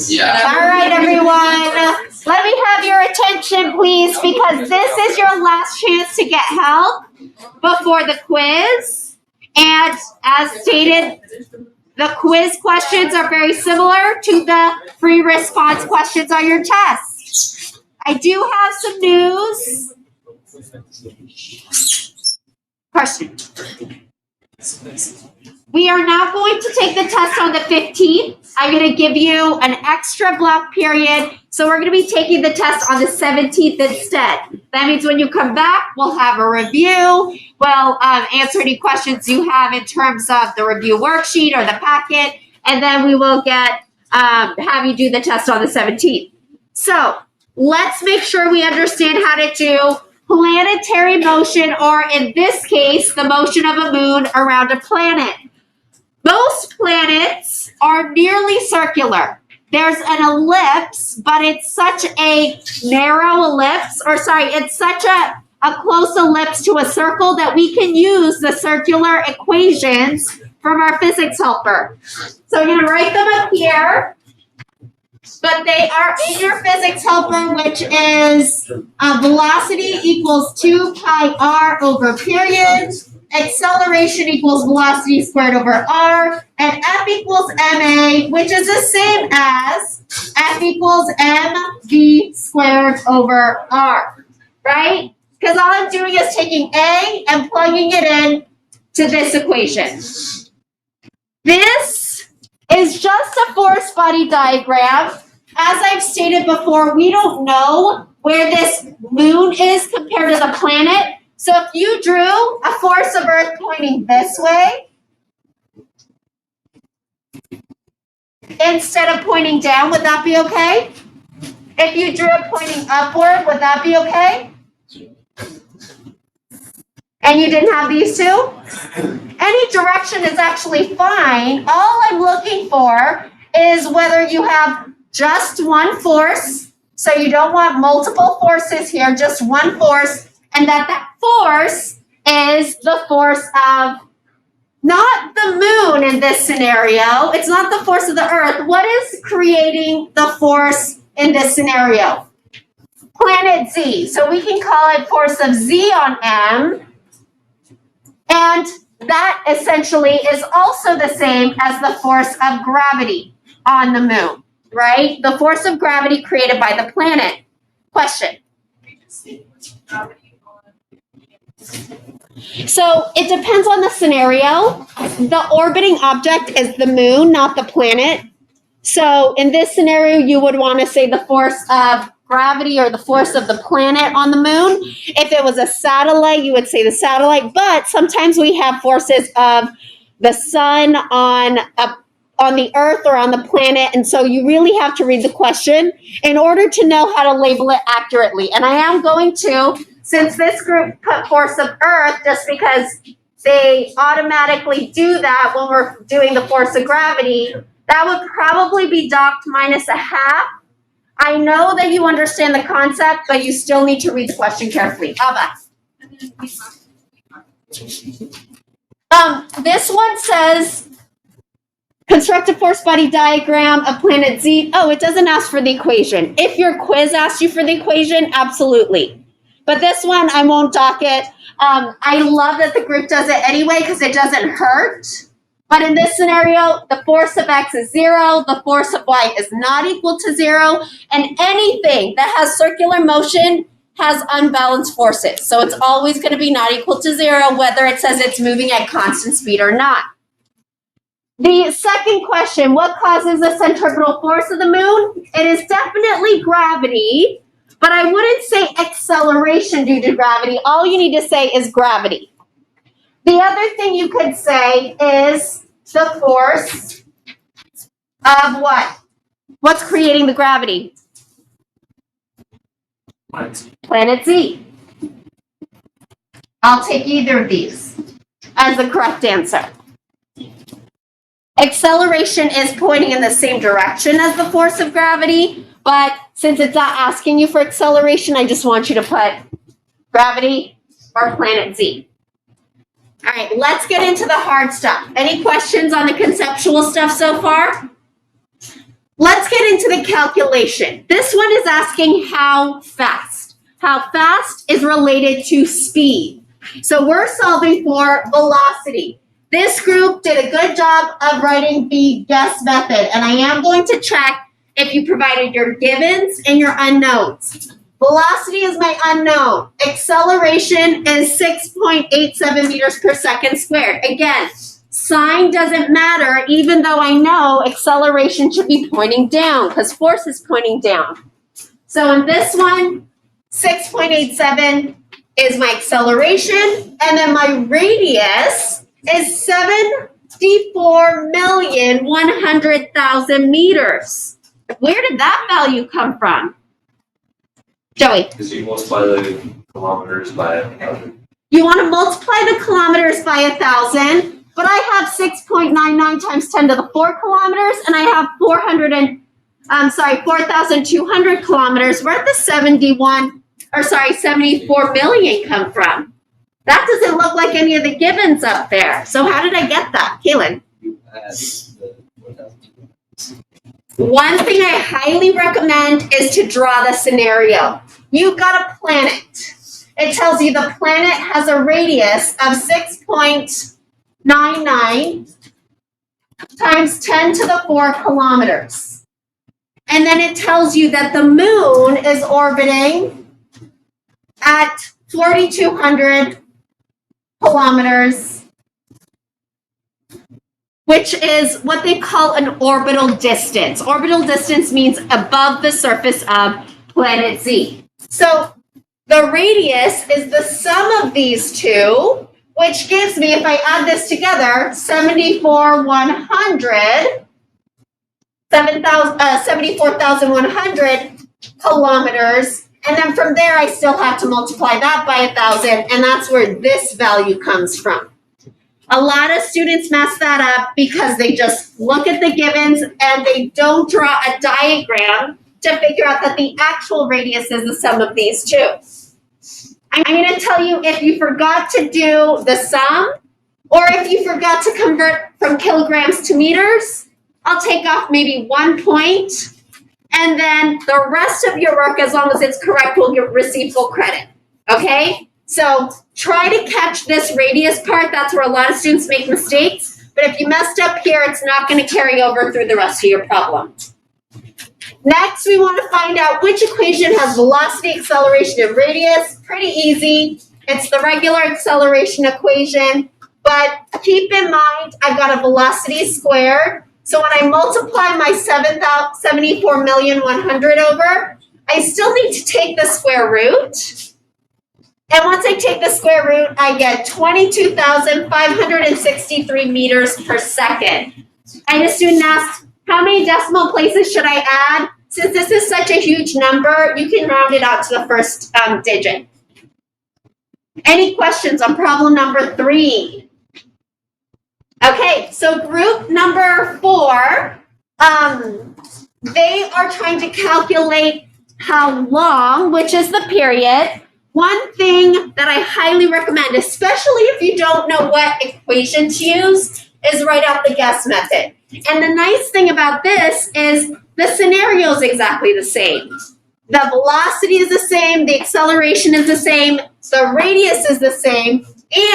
Yeah. All right, everyone. Let me have your attention, please, because this is your last chance to get help before the quiz. And as stated, the quiz questions are very similar to the free response questions on your test. I do have some news. Question. We are not going to take the test on the 15th. I'm going to give you an extra block period. So we're going to be taking the test on the 17th instead. That means when you come back, we'll have a review. We'll answer any questions you have in terms of the review worksheet or the packet. And then we will have you do the test on the 17th. So let's make sure we understand how to do planetary motion, or in this case, the motion of a moon around a planet. Most planets are nearly circular. There's an ellipse, but it's such a narrow ellipse, it's such a close ellipse to a circle that we can use the circular equations from our physics helper. So I'm going to write them up here. But they are in your physics helper, which is velocity equals 2 pi r over period, acceleration equals velocity squared over r, and F equals ma, which is the same as F equals mv squared over r, right? Because all I'm doing is taking A and plugging it in to this equation. This is just a force body diagram. As I've stated before, we don't know where this moon is compared to the planet. So if you drew a force of Earth pointing this way, instead of pointing down, would that be okay? If you drew it pointing upward, would that be okay? And you didn't have these two? Any direction is actually fine. All I'm looking for is whether you have just one force, so you don't want multiple forces here, just one force, and that force is the force of not the moon in this scenario. It's not the force of the Earth. What is creating the force in this scenario? Planet Z. So we can call it force of Z on M. And that essentially is also the same as the force of gravity on the moon, right? The force of gravity created by the planet. Question. So it depends on the scenario. The orbiting object is the moon, not the planet. So in this scenario, you would want to say the force of gravity or the force of the planet on the moon. If it was a satellite, you would say the satellite. But sometimes we have forces of the sun on the Earth or on the planet. And so you really have to read the question in order to know how to label it accurately. And I am going to, since this group put force of Earth, just because they automatically do that when we're doing the force of gravity, that would probably be docked minus a half. I know that you understand the concept, but you still need to read the question carefully. Abba. This one says, construct a force body diagram of planet Z. Oh, it doesn't ask for the equation. If your quiz asks you for the equation, absolutely. But this one, I won't dock it. I love that the group does it anyway because it doesn't hurt. But in this scenario, the force of X is 0, the force of Y is not equal to 0, and anything that has circular motion has unbalanced forces. So it's always going to be not equal to 0, whether it says it's moving at constant speed or not. The second question, what causes the centripetal force of the moon? It is definitely gravity, but I wouldn't say acceleration due to gravity. All you need to say is gravity. The other thing you could say is the force of what? What's creating the gravity? Planet Z. I'll take either of these as the correct answer. Acceleration is pointing in the same direction as the force of gravity, but since it's not asking you for acceleration, I just want you to put gravity or planet Z. All right, let's get into the hard stuff. Any questions on the conceptual stuff so far? Let's get the calculation. This one is asking how fast. How fast is related to speed. So we're solving for velocity. This group did a good job of writing the guess method, and I am going to check if you provided your givens and your unknowns. Velocity is my unknown. Acceleration is 6.87 meters per second squared. Again, sign doesn't matter, even though I know acceleration should be pointing down because force is pointing down. So in this one, 6.87 is my acceleration, and then my radius is 74,100,000 meters. Where did that value come from? Joey? Because you multiply the kilometers by 1,000. You want to multiply the kilometers by 1,000, but I have 6.99 times 10 to the 4 kilometers, and I have 4,200 kilometers. Where did the 74 million come from? That doesn't look like any of the givens up there. So how did I get that? Kaylin? One thing I highly recommend is to draw the scenario. You've got a planet. It tells you the planet has a radius of 6.99 times 10 to the 4 kilometers. And then it tells you that the moon is orbiting at 4,200 kilometers, which is what they call an orbital distance. Orbital distance means above the surface of planet Z. So the radius is the sum of these two, which gives me, if I add this together, 74,100 kilometers. And then from there, I still have to multiply that by 1,000, and that's where this value comes from. A lot of students mess that up because they just look at the givens and they don't draw a diagram to figure out that the actual radius is the sum of these two. I'm going to tell you, if you forgot to do the sum, or if you forgot to convert from kilograms to meters, I'll take off maybe 1 point. And then the rest of your work, as long as it's correct, will receive full credit. Okay? So try to catch this radius part. That's where a lot of students make mistakes. But if you messed up here, it's not going to carry over through the rest of your problem. Next, we want to find out which equation has velocity, acceleration, and radius. Pretty easy. It's the regular acceleration equation. But keep in mind, I've got a velocity squared. So when I multiply my 74,100,000 over, I still need to take the square root. And once I take the square root, I get 22,563 meters per second. And a student asked, how many decimal places should I add? Since this is such a huge number, you can round it out to the first digit. Any questions on problem number 3? Okay, so group number 4, they are trying to calculate how long, which is the period. One thing that I highly recommend, especially if you don't know what equation to use, is write out the guess method. And the nice thing about this is the scenario is exactly the same. The velocity is the same, the acceleration is the same, the radius is the same,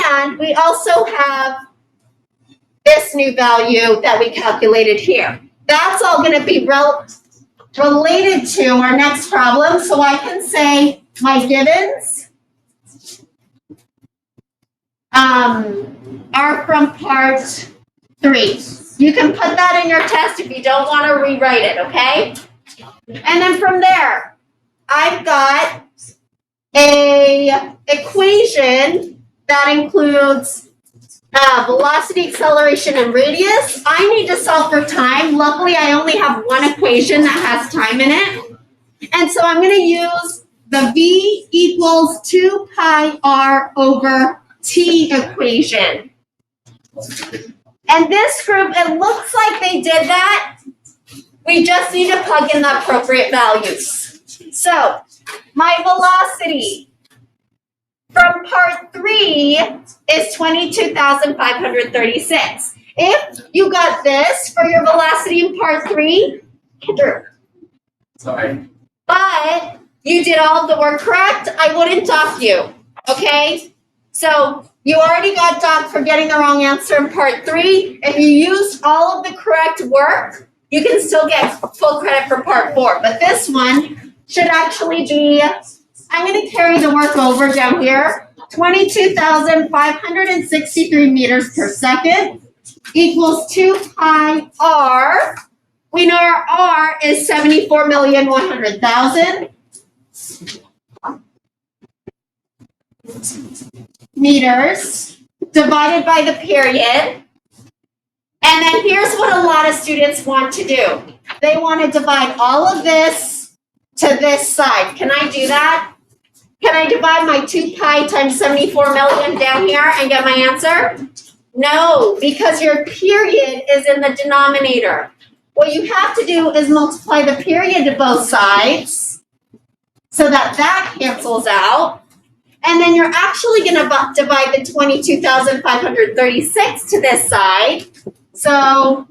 and we also have this new value that we calculated here. That's all going to be related to our next problem. So I can say my givens are from part 3. You can put that in your test if you don't want to rewrite it, okay? And then from there, I've got a equation that includes velocity, acceleration, and radius. I need to solve for time. Luckily, I only have one equation that has time in it. And so I'm going to use the V equals 2 pi r over t equation. And this group, it looks like they did that. We just need to plug in the appropriate values. So my velocity from part 3 is 22,536. If you got this for your velocity in part 3, Andrew, Sorry. But you did all of the work correct. I wouldn't dock you. Okay? So you already got docked for getting the wrong answer in part 3. If you used all of the correct work, you can still get full credit for part 4. But this one should actually be, I'm going to carry the work over down here. 22,563 meters per second equals 2 pi r. We know our r is 74,100,000 meters divided by the period. And then here's what a lot of students want to do. They want to divide all of this to this side. Can I do that? Can I divide my 2 pi times 74 million down here and get my answer? No, because your period is in the denominator. What you have to do is multiply the period to both sides so that that cancels out. And then you're actually going to divide the 22,536 to this side. So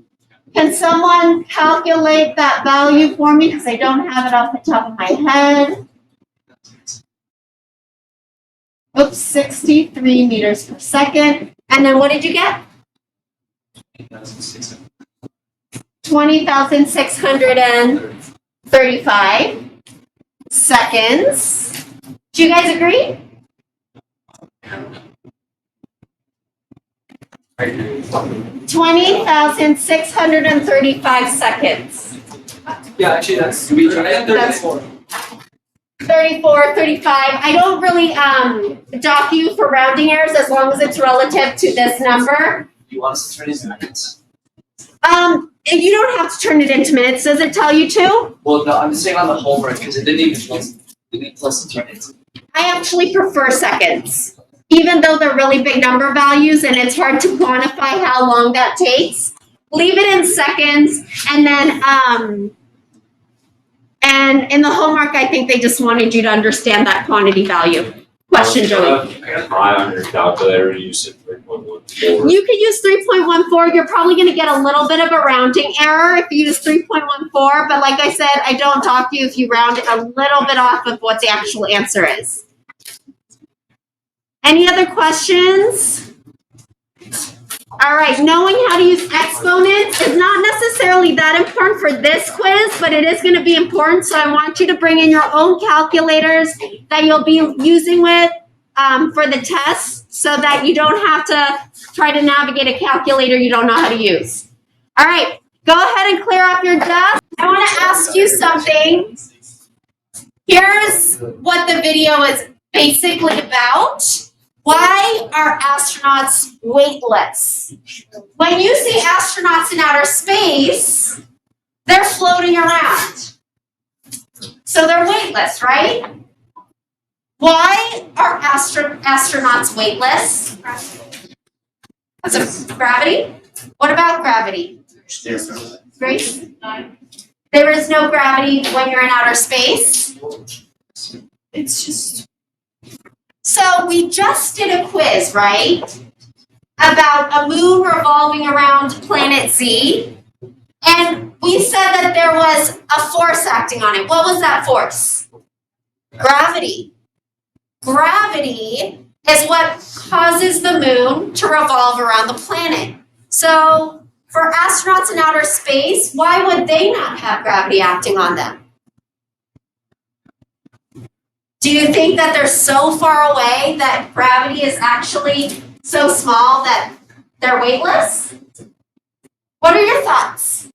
can someone calculate that value for me? Because I don't have it off the top of my head. Oops, 63 meters per second. And then what did you get? 20,635 seconds. Do you guys agree? I do. 20,635 seconds. Yeah, actually, that's. We tried 34. 34, 35. I don't really dock you for rounding errors as long as it's relative to this number. You want us to turn it into minutes? You don't have to turn it into minutes. Does it tell you to? Well, no, I'm just saying on the homework because it didn't even plus to turn it. I actually prefer seconds. Even though they're really big number values and it's hard to quantify how long that takes, leave it in seconds. And then, and in the homework, I think they just wanted you to understand that quantity value. Question, Joey. I got 5 on your calculator, you said 3.14. You could use 3.14. You're probably going to get a little bit of a rounding error if you use 3.14. But like I said, I don't talk to you if you round it a little bit off of what the actual answer is. Any other questions? All right, knowing how to use exponents is not necessarily that important for this quiz, but it is going to be important. So I want you to bring in your own calculators that you'll be using with for the test so that you don't have to try to navigate a calculator you don't know how to use. All right, go ahead and clear up your desk. I want to ask you something. Here's what the video is basically about. Why are astronauts weightless? When you see astronauts in outer space, they're floating around. So they're weightless, right? Why are astronauts weightless? Because of gravity? What about gravity? Grace? There is no gravity when you're in outer space. It's just... So we just did a quiz, right? About a moon revolving around planet Z. And we said that there was a force acting on it. What was that force? Gravity. Gravity is what causes the moon to revolve around the planet. So for astronauts in outer space, why would they not have gravity acting on them? Do you think that they're so far away that gravity is actually so small that they're weightless? What are your thoughts?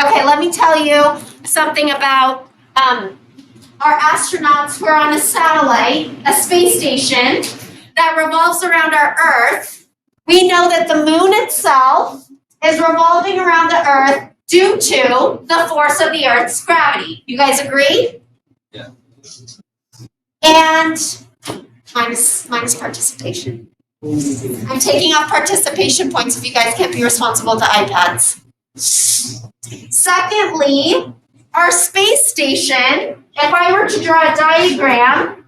Okay, let me tell you something about our astronauts who are on a satellite, a space station that revolves around our Earth. We know that the moon itself is revolving around the Earth due to the force of the Earth's gravity. You guys agree? Yeah. And minus participation. I'm taking off participation points if you guys can't be responsible to iPads. Secondly, our space station, if I were to draw a diagram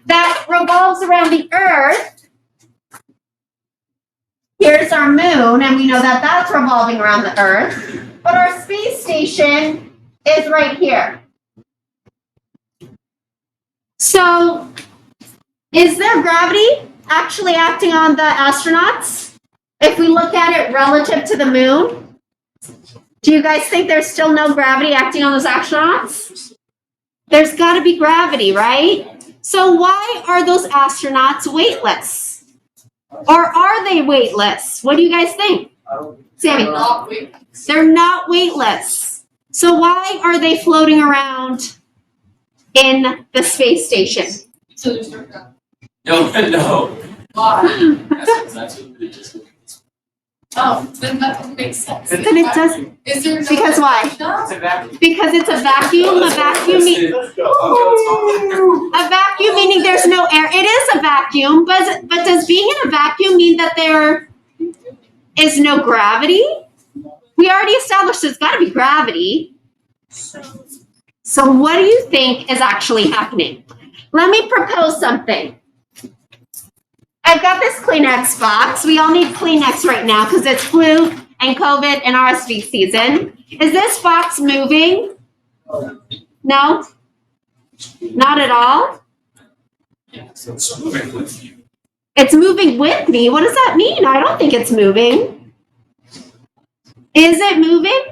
that revolves around the Earth, here's our moon, and we know that that's revolving around the Earth. but our space station is right here. So, is there gravity actually acting on the astronauts? If we look at it relative to the moon, do you guys think there's still no gravity acting on those astronauts? There's got to be gravity, right? So why are those astronauts weightless? Or are they weightless? What do you guys think? Sammy? They're not weightless. So why are they floating around in the space station? So there's no gravity. No. Why? That's what we just. Oh, then that would make sense. Then it doesn't. Is there no Because why? Because it's a vacuum. A vacuum meaning there's no air. It is a vacuum, but does being in a vacuum mean that there is no gravity? We already established there's got to be gravity. So what do you think is actually happening? Let me propose something. I've got this Kleenex box. We all need Kleenex right now because it's flu and COVID and RSV season. Is this box moving? No? Not at all? It's moving with you. It's moving with me? What does that mean? I don't think it's moving. Is it moving?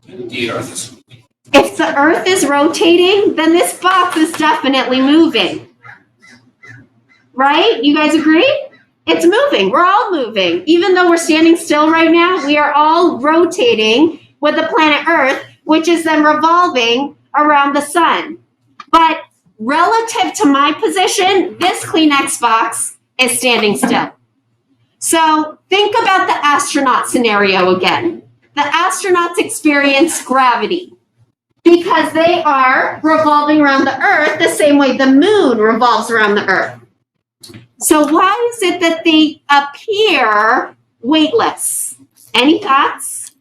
The Earth is moving. If the Earth is rotating, then this box is definitely moving. Right? You guys agree? It's moving. We're all moving. Even though we're standing still right now, we are all rotating with the planet Earth, which is then revolving around the sun. But relative to my position, this Kleenex box is standing still. So think about the astronaut scenario again. The astronauts experience gravity because they are revolving around the Earth the same way the moon revolves around the Earth. So why is it that they appear weightless? Any thoughts?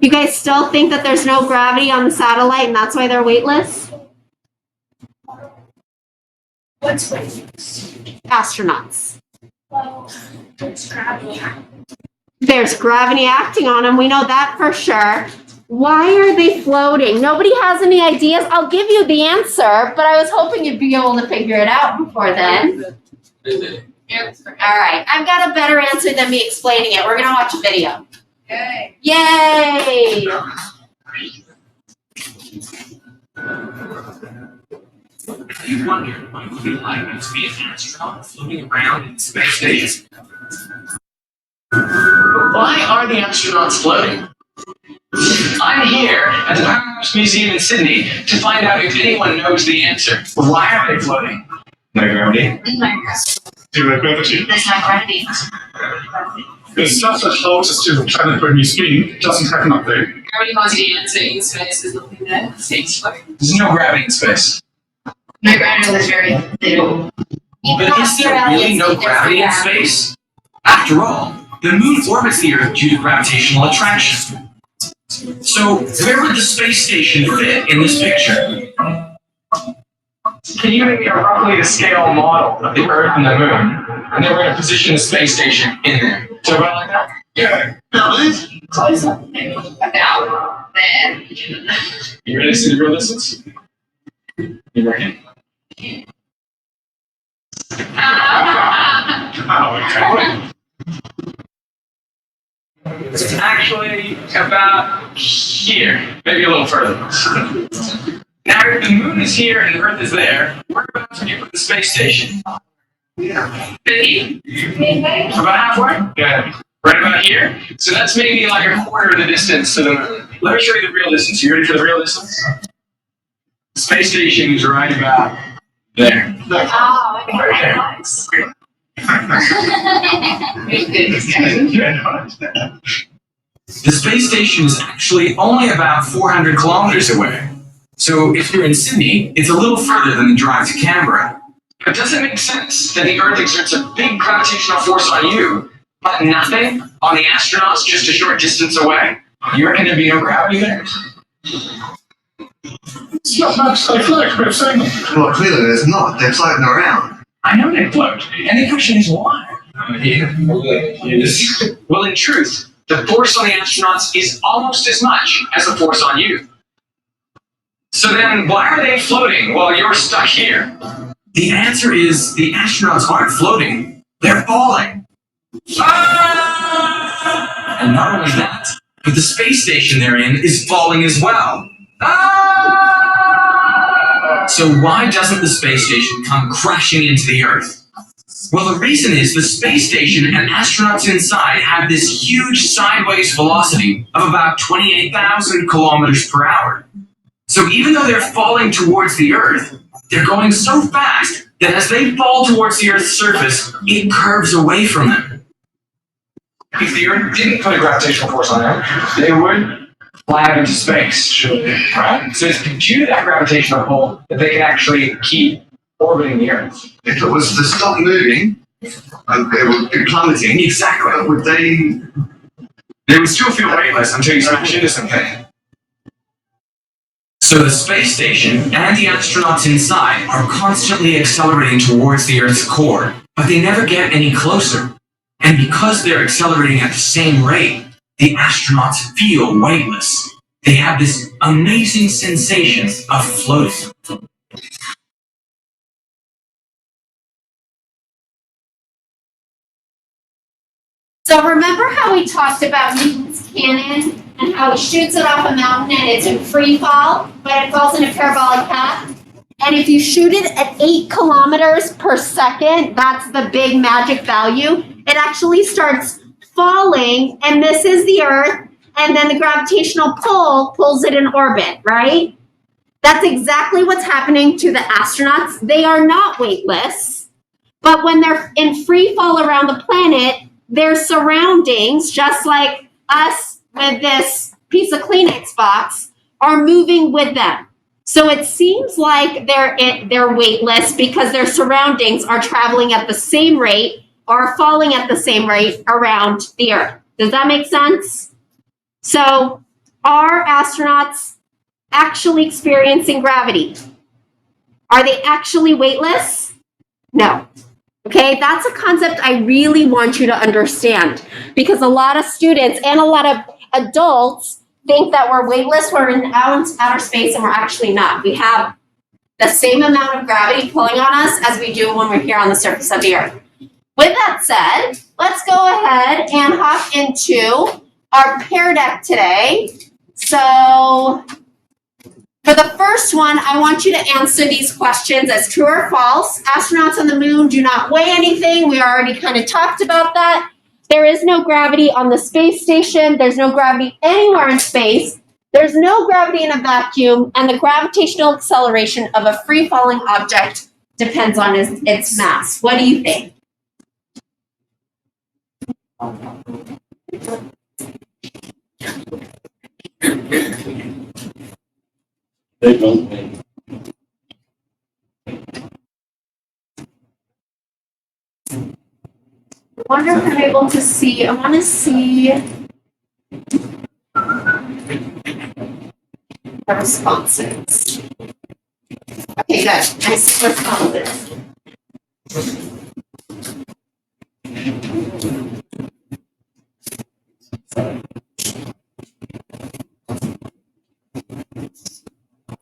You guys still think that there's no gravity on the satellite and that's why they're weightless? What's weightless? Astronauts. Well, there's gravity. There's gravity acting on them. We know that for sure. Why are they floating? Nobody has any ideas? I'll give you the answer, but I was hoping you'd be able to figure it out before then. Answer. All right, I've got a better answer than me explaining it. We're going to watch a video. Okay. Yay! You wonder what it would be like to be an astronaut floating around in space station. Why are the astronauts floating? I'm here at the Paradox Museum in Sydney to find out if anyone knows the answer. Why are they floating? No gravity. Zero gravity. There's no gravity. The stuff that holds us to the planet when we spin doesn't happen up there. Gravity holds the answer in space. There's nothing there. Space floating. There's no gravity in space. No gravity was very little. But is there really no gravity in space? After all, the moon orbits the Earth due to gravitational attraction. So, where would the space station fit in this picture? Can you make me a roughly to scale model of the Earth and the Moon? And then we're going to position the space station in there. So about like that? Yeah. Close up. About there. You ready to see the real distance? You reckon? Oh, okay. It's actually about here, maybe a little further. Now, if the moon is here and the Earth is there, whereabouts would you put the space station? 50? About halfway? Yeah. Right about here? So that's maybe like a quarter of the distance to the moon. Let me show you the real distance. You ready for the real distance? The space station is right about there. Oh, okay. Okay. Nice. The space station is actually only about 400 kilometers away. So if you're in Sydney, it's a little further than the drive to Canberra. But does it make sense that the Earth exerts a big gravitational force on you, but nothing on the astronauts just a short distance away? You reckon there'd be no gravity there? It's not much they float, we've seen them. Well, clearly there's not. They're floating around. I know they float, and the question is why? Well, in truth, the force on the astronauts is almost as much as the force on you. So then, why are they floating while you're stuck here? The answer is the astronauts aren't floating, they're falling. Ah! And not only that, but the space station they're in is falling as well. Ah! So why doesn't the space station come crashing into the Earth? Well, the reason is the space station and astronauts inside have this huge sideways velocity of about 28,000 kilometers per hour. So even though they're falling towards the Earth, they're going so fast that as they fall towards the Earth's surface, it curves away from them. If the Earth didn't put a gravitational force on them, they would fly out into space. Right? So it's due to that gravitational pull that they can actually keep orbiting the Earth. If it was to stop moving, it would be plummeting. Exactly. Would they? They would still feel weightless until you smash into something. So the space station and the astronauts inside are constantly accelerating towards the Earth's core, but they never get any closer. And because they're accelerating at the same rate, the astronauts feel weightless. They have this amazing sensation of floating. So remember how we talked about Newton's cannon and how he shoots it off a mountain and it's in free fall, but it falls in a parabolic path? And if you shoot it at 8 kilometers per second, that's the big magic value. It actually starts falling, and this is the Earth, and then the gravitational pull pulls it in orbit, right? That's exactly what's happening to the astronauts. They are not weightless, but when they're in free fall around the planet, their surroundings, just like us with this piece of Kleenex box, are moving with them. So it seems like they're weightless because their surroundings are traveling at the same rate or falling at the same rate around the Earth. Does that make sense? So are astronauts actually experiencing gravity? Are they actually weightless? No. Okay, that's a concept I really want you to understand because a lot of students and a lot of adults think that we're weightless, we're in outer space, and we're actually not. We have the same amount of gravity pulling on us as we do when we're here on the surface of the Earth. With that said, let's go ahead and hop into our pair deck today. So for the first one, I want you to answer these questions as true or false. Astronauts on the moon do not weigh anything. We already kind of talked about that. There is no gravity on the space station. There's no gravity anywhere in space. There's no gravity in a vacuum. And the gravitational acceleration of a free-falling object depends on its mass. What do you think? They don't think. I wonder if I'm able to see. I want to see the responses. Okay, good. Nice responses.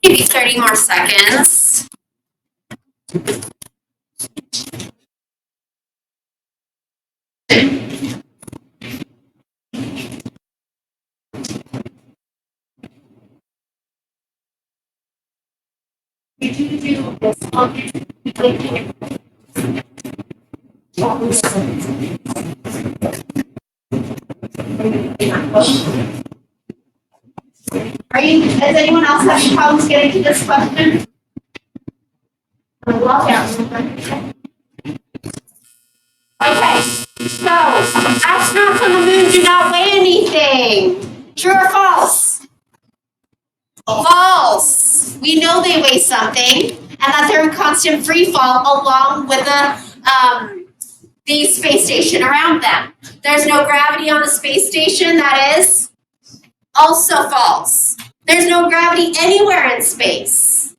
Maybe 30 more seconds. Does anyone else have any problems getting to this question? Okay, so astronauts on the moon do not weigh anything. True or false? False. We know they weigh something, and that they're in constant free fall along with the space station around them. There's no gravity on the space station. That is also false. There's no gravity anywhere in space.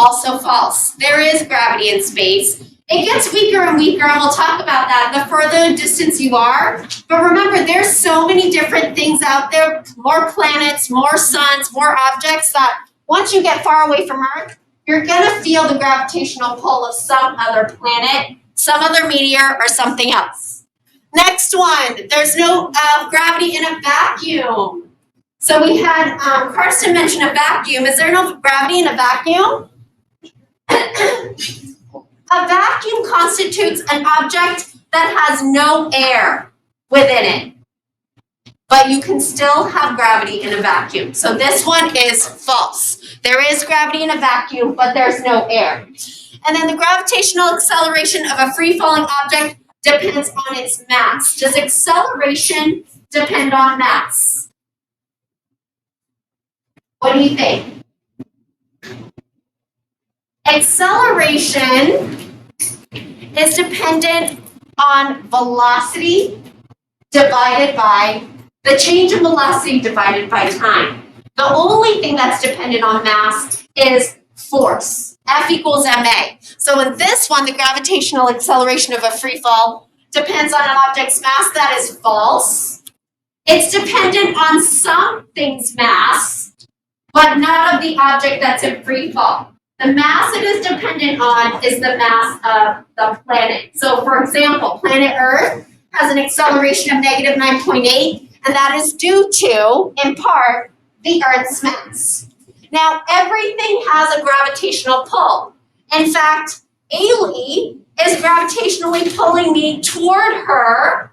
Also false. There is gravity in space. It gets weaker and weaker, and we'll talk about that the further distance you are. But remember, there's so many different things out there, more planets, more suns, more objects, that once you get far away from Earth, you're going to feel the gravitational pull of some other planet, some other meteor, or something else. Next one, there's no gravity in a vacuum. So we had Karsten mention a vacuum. Is there no gravity in a vacuum? A vacuum constitutes an object that has no air within it, but you can still have gravity in a vacuum. So this one is false. There is gravity in a vacuum, but there's no air. And then the gravitational acceleration of a free-falling object depends on its mass. Does acceleration depend on mass? What do you think? Acceleration is dependent on velocity divided by the change in velocity divided by time. The only thing that's dependent on mass is force. F equals ma. So in this one, the gravitational acceleration of a free fall depends on an object's mass. That is false. It's dependent on something's mass, but not of the object that's in free fall. The mass it is dependent on is the mass of the planet. So for example, planet Earth has an acceleration of negative 9.8, and that is due to, in part, the Earth's mass. Now, everything has a gravitational pull. In fact, Ailey is gravitationally pulling me toward her,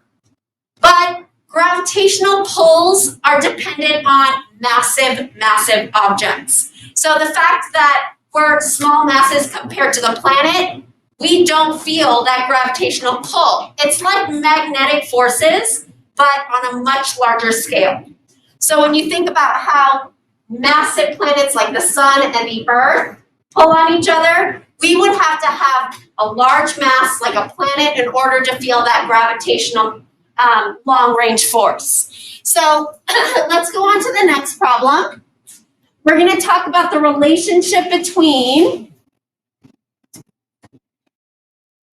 but gravitational pulls are dependent on massive, massive objects. So the fact that we're small masses compared to the planet, we don't feel that gravitational pull. It's like magnetic forces, but on a much larger scale. So when you think about how massive planets like the sun and the Earth pull on each other, we would have to have a large mass like a planet in order to feel that gravitational long-range force. So let's go on to the next problem. We're going to talk about the relationship between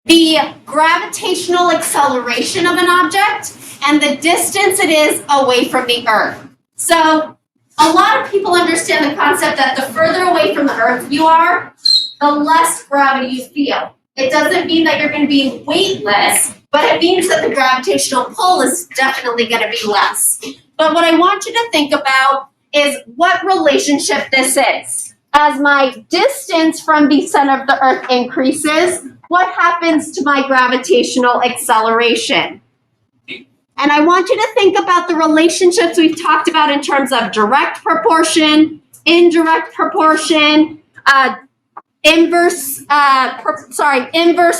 the gravitational acceleration of an object and the distance it is away from the Earth. So a lot of people understand the concept that the further away from the Earth you are, the less gravity you feel. It doesn't mean that you're going to be weightless, but it means that the gravitational pull is definitely going to be less. But what I want you to think about is what relationship this is. As my distance from the center of the Earth increases, what happens to my gravitational acceleration? And I want you to think about the relationships we've talked about in terms of direct proportion, indirect proportion, inverse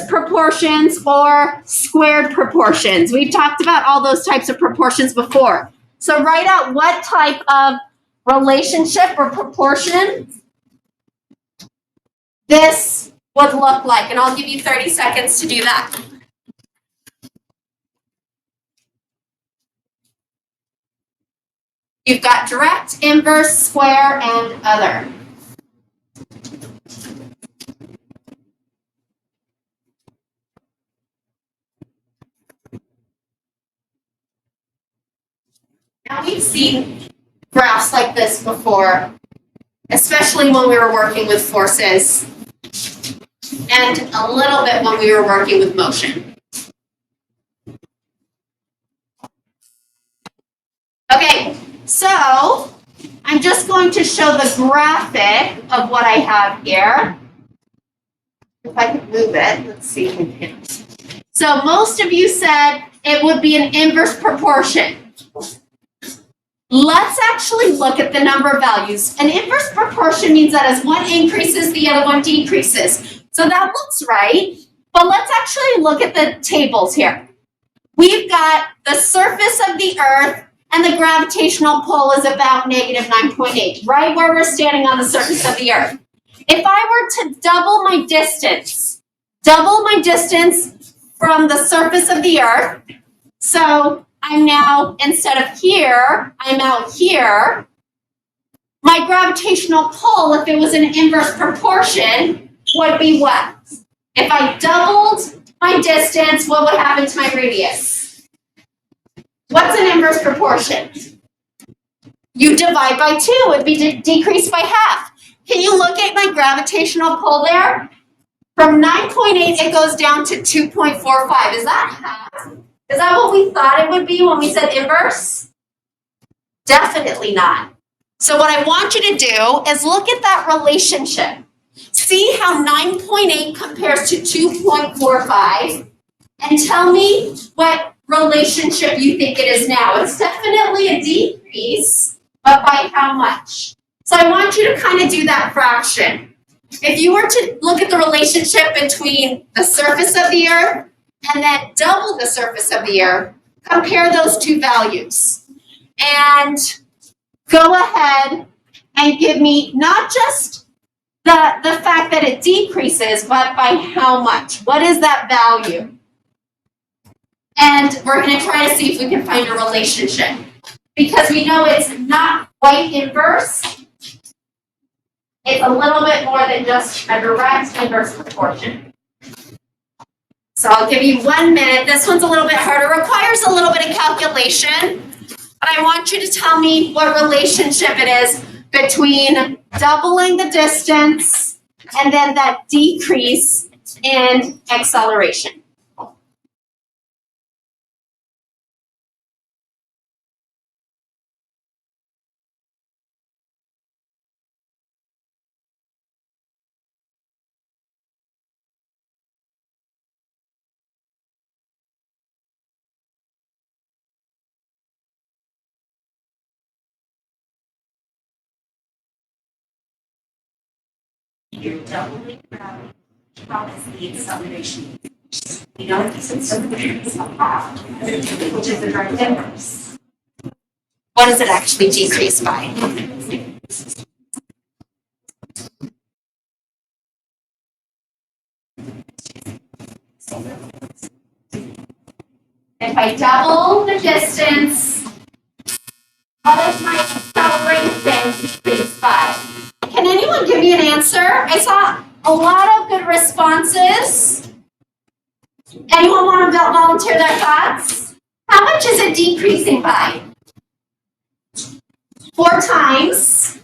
proportions, or squared proportions. We've talked about all those types of proportions before. So write out what type of relationship or proportion this would look like, and I'll give you 30 seconds to do that. You've got direct, inverse, square, and other. Now we've seen graphs like this before, especially when we were working with forces, and a little bit when we were working with motion. Okay, so I'm just going to show the graphic of what I have here. If I could move it, let's see if we can. So most of you said it would be an inverse proportion. Let's actually look at the number of values. An inverse proportion means that as one increases, the other one decreases. So that looks right, but let's actually look at the tables here. We've got the surface of the Earth, and the gravitational pull is about negative 9.8, right where we're standing on the surface of the Earth. If I were to double my distance from the surface of the Earth, so I'm now, instead of here, I'm out here, my gravitational pull, if it was an inverse proportion, would be what? If I doubled my distance, what would happen to my radius? What's an inverse proportion? You divide by 2, it would be decreased by half. Can you look at my gravitational pull there? From 9.8, it goes down to 2.45. Is that half? Is that what we thought it would be when we said inverse? Definitely not. So what I want you to do is look at that relationship. See how 9.8 compares to 2.45 and tell me what relationship you think it is now. It's definitely a decrease, but by how much? So I want you to kind of do that fraction. If you were to look at the relationship between the surface of the Earth and then double the surface of the Earth, compare those two values. And go ahead and give me not just the fact that it decreases, but by how much. What is that value? And we're going to try to see if we can find a relationship. Because we know it's not quite inverse. It's a little bit more than just a direct inverse proportion. So I'll give you 1 minute. This one's a little bit harder. It requires a little bit of calculation. But I want you to tell me what relationship it is between doubling the distance and then that decrease in acceleration. You're doubling gravity. How is the acceleration? You know, it's decrease of half, which is the direct inverse. What does it actually decrease by? If I double the distance, what does my acceleration decrease by? Can anyone give me an answer? I saw a lot of good responses. Anyone want to volunteer their thoughts? How much is it decreasing by? 4 times.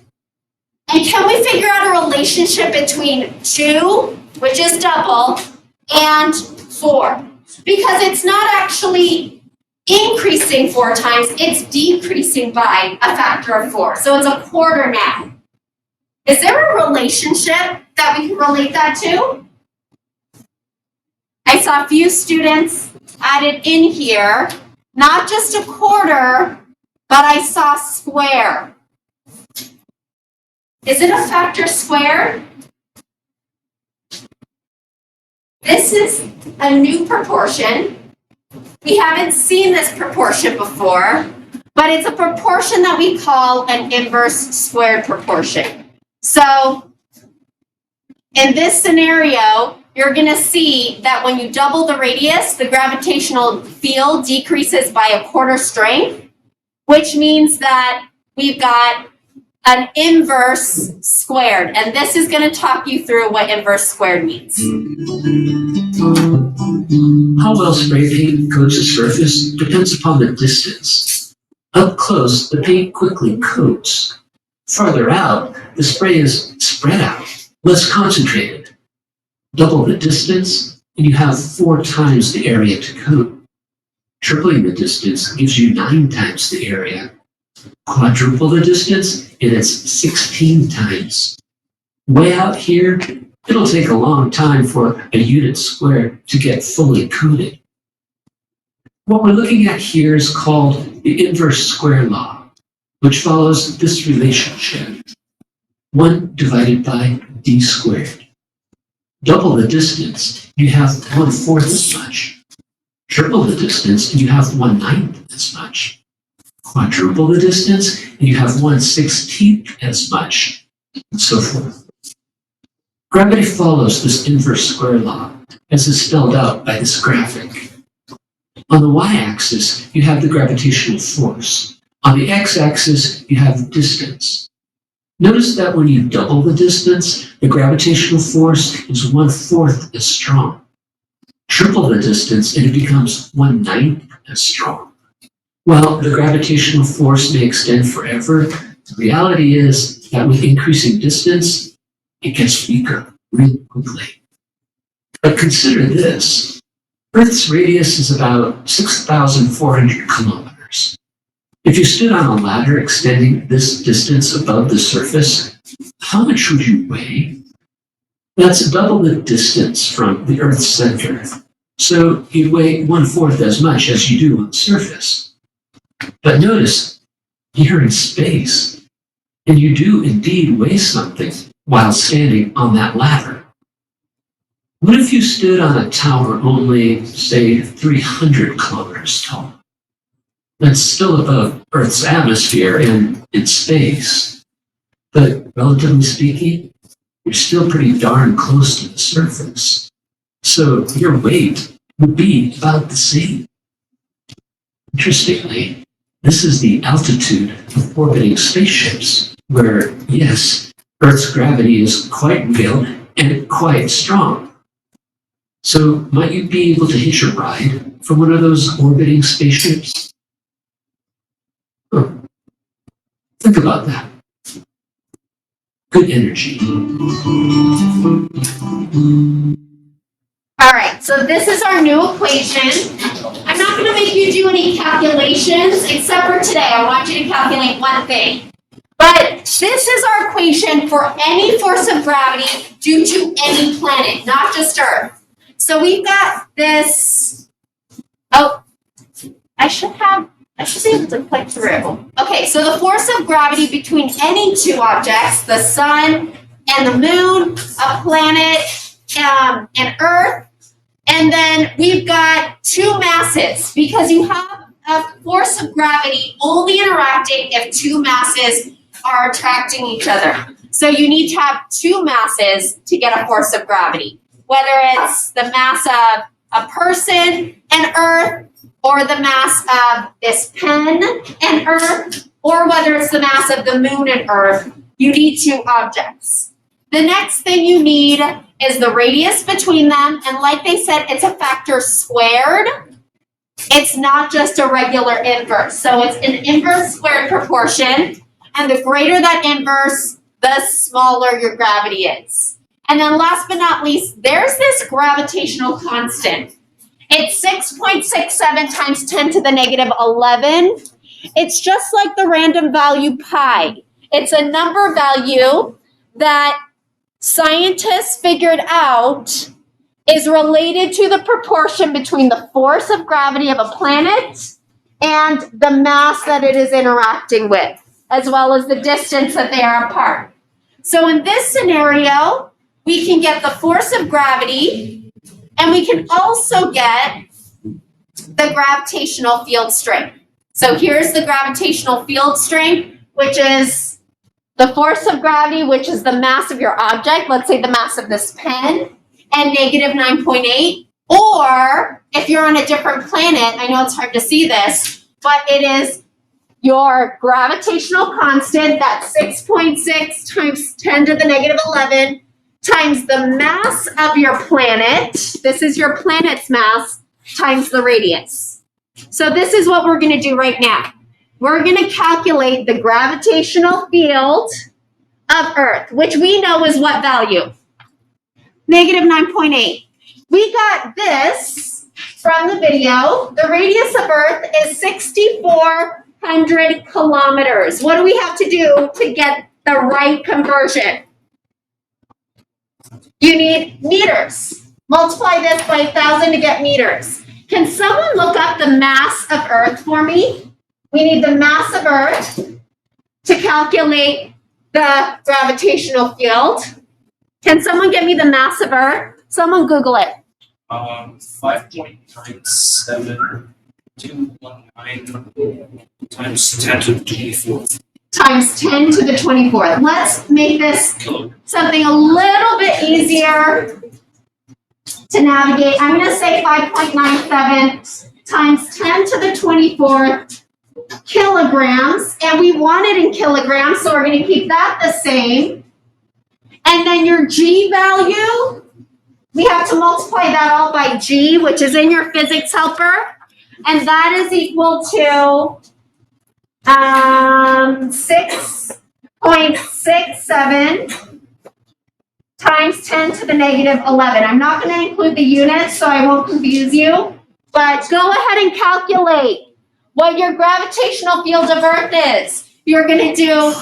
And can we figure out a relationship between 2, which is double, and 4? Because it's not actually increasing 4 times, it's decreasing by a factor of 4. So it's a quarter now. Is there a relationship that we can relate that to? I saw a few students added in here, not just a quarter, but I saw square. Is it a factor squared? This is a new proportion. We haven't seen this proportion before, but it's a proportion that we call an inverse squared proportion. So in this scenario, you're going to see that when you double the radius, the gravitational field decreases by a quarter strength, which means that we've got an inverse squared. And this is going to talk you through what inverse squared means. How well spray paint coats a surface depends upon the distance. Up close, the paint quickly coats. Farther out, the spray is spread out, less concentrated. Double the distance, and you have 4 times the area to coat. Tripling the distance gives you 9 times the area. Quadruple the distance, and it's 16 times. Way out here, it'll take a long time for a unit square to get fully coated. What we're looking at here is called the inverse square law, which follows this relationship. 1 divided by d squared. Double the distance, you have 1/4 as much. Triple the distance, and you have 1/9 as much. Quadruple the distance, and you have 1/16 as much, and so forth. Gravity follows this inverse square law, as is spelled out by this graphic. On the y-axis, you have the gravitational force. On the x-axis, you have the distance. Notice that when you double the distance, the gravitational force is 1/4 as strong. Triple the distance and it becomes 1/9 as strong. While the gravitational force may extend forever, the reality is that with increasing distance, it gets weaker really quickly. But consider this. Earth's radius is about 6,400 kilometers. If you stood on a ladder extending this distance above the surface, how much would you weigh? That's double the distance from the Earth's center. So you'd weigh 1/4 as much as you do on the surface. But notice, you're in space, and you do indeed weigh something while standing on that ladder. What if you stood on a tower only, say, 300 kilometers tall? That's still above Earth's atmosphere and in space. But relatively speaking, you're still pretty darn close to the surface. So your weight would be about the same. Interestingly, this is the altitude of orbiting spaceships, where, yes, Earth's gravity is quite real and quite strong. So might you be able to hitch a ride from one of those orbiting spaceships? Think about that. Good energy. All right, so this is our new equation. I'm not going to make you do any calculations, except for today. I want you to calculate one thing. But this is our equation for any force of gravity due to any planet, not just Earth. So we've got this. Oh, I should be able to click through. Okay, so the force of gravity between any two objects, the sun and the moon, a planet and Earth, and then we've got two masses because you have a force of gravity only interacting if two masses are attracting each other. So you need to have two masses to get a force of gravity, whether it's the mass of a person and Earth, or the mass of this pen and Earth, or whether it's the mass of the moon and Earth. You need two objects. The next thing you need is the radius between them, and like they said, it's a factor squared. It's not just a regular inverse. So it's an inverse squared proportion, and the greater that inverse, the smaller your gravity is. And then last but not least, there's this gravitational constant. It's 6.67 times 10 to the negative 11. It's just like the random value pi. It's a number value that scientists figured out is related to the proportion between the force of gravity of a planet and the mass that it is interacting with, as well as the distance that they are apart. So in this scenario, we can get the force of gravity, and we can also get the gravitational field strength. So here's the gravitational field strength, which is the force of gravity, which is the mass of your object, let's say the mass of this pen, and negative 9.8. Or if you're on a different planet, I know it's hard to see this, but it is your gravitational constant, that's 6.6 times 10 to the negative 11, times the mass of your planet, this is your planet's mass, times the radius. So this is what we're going to do right now. We're going to calculate the gravitational field of Earth, which we know is what value? Negative 9.8. We got this from the video. The radius of Earth is 6,400 kilometers. What do we have to do to get the right conversion? You need meters. Multiply this by 1,000 to get meters. Can someone look up the mass of Earth for me? We need the mass of Earth to calculate the gravitational field. Can someone get me the mass of Earth? Someone Google it. 5.97219 times 10 to the 24th. Times 10 to the 24th. Let's make this something a little bit easier to navigate. I'm going to say 5.97 times 10 to the 24th kilograms, and we want it in kilograms, so we're going to keep that the same. And then your G value, we have to multiply that all by G, which is in your physics helper, and that is equal to 6.67 times 10 to the negative 11. I'm not going to include the units, so I won't confuse you, but go ahead and calculate what your gravitational field of Earth is. You're going to do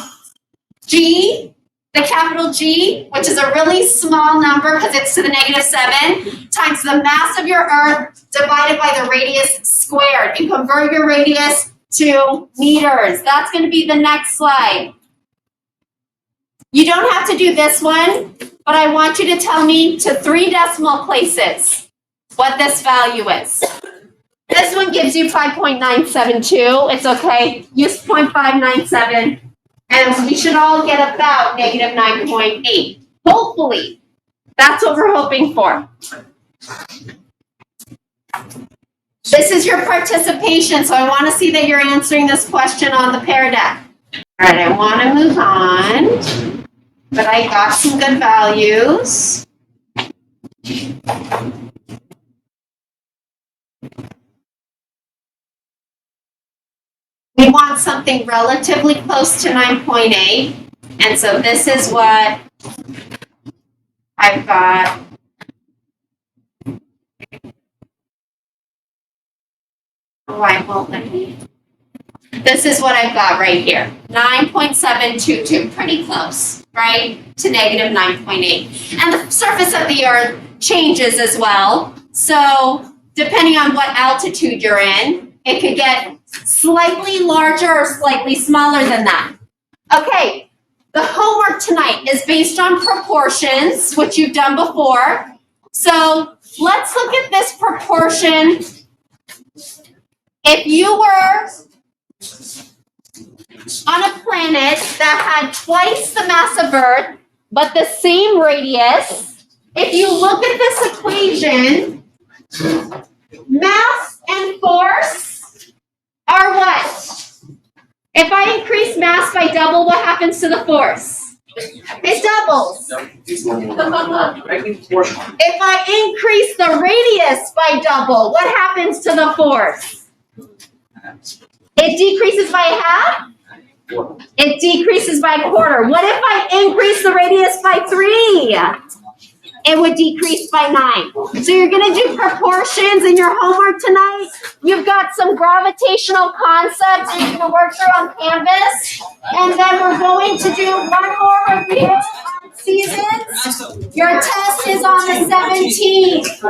G, the capital G, which is a really small number because it's to the negative 7, times the mass of your Earth divided by the radius squared, and convert your radius to meters. That's going to be the next slide. You don't have to do this one, but I want you to tell me to 3 decimal places what this value is. This one gives you 5.972. It's okay. Use 0.597. And we should all get about negative 9.8. Hopefully. That's what we're hoping for. This is your participation, so I want to see that you're answering this question on the pear deck. All right, I want to move on, but I got some good values. We want something relatively close to 9.8, and so this is what I've got. Oh, I won't let me. This is what I've got right here, 9.722, pretty close, right, to negative 9.8. And the surface of the Earth changes as well, so depending on what altitude you're in, it could get slightly larger or slightly smaller than that. Okay, the homework tonight is based on proportions, which you've done before. So let's look at this proportion. If you were on a planet that had twice the mass of Earth, but the same radius, if you look at this equation, mass and force are what? If I increase mass by double, what happens to the force? It doubles. If I increase the radius by double, what happens to the force? It decreases by half? It decreases by a quarter. What if I increase the radius by 3? It would decrease by 9. So you're going to do proportions in your homework tonight. You've got some gravitational concepts that you're going to work through on Canvas. And then we're going to do one more review on seasons. Your test is on the 17th.